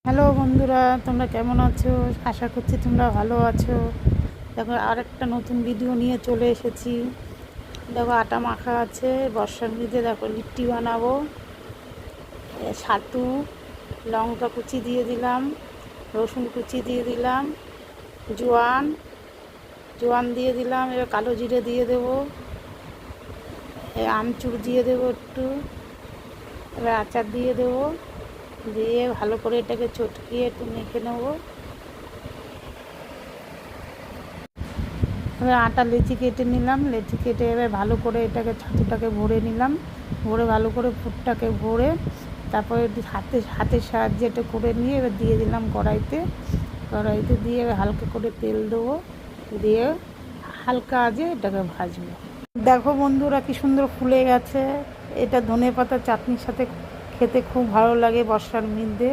Hello বন্ধুরা, তোমরা কেমন আছো? আশা করছি তোমরা ভালো আছো। দেখো, আরেকটা নতুন ভিডিও নিয়ে চলে এসেছি। দেখো, আটা মাখা আছে বর্ষার মধ্যে। দেখো, লিট্টি বানাবো। ছাতু, লঙ্কা কুচি দিয়ে দিলাম, রসুন কুচি দিয়ে দিলাম, জোয়ান জোয়ান দিয়ে দিলাম। এবার কালো জিরে দিয়ে দেবো, আমচুর দিয়ে দেবো একটু, এবার আচার দিয়ে দেবো। দিয়ে ভালো করে এটাকে চটকিয়ে একটু মেখে নেবো। এবার আটা লেচি কেটে নিলাম, লেচি কেটে এবার ভালো করে এটাকে ছাতুটাকে ভরে নিলাম। ভরে ভালো করে পুরটাকে ভরে তারপরে হাতের সাহায্যে এটা করে নিয়ে এবার দিয়ে দিলাম কড়াইতে দিয়ে এবার হালকা করে তেল দেবো, দিয়ে হালকা আঁচে এটাকে ভাজবো। দেখো বন্ধুরা, কি সুন্দর ফুলে গেছে। এটা ধনেপাতা চাটনির সাথে খেতে খুব ভালো লাগে বর্ষার মধ্যে।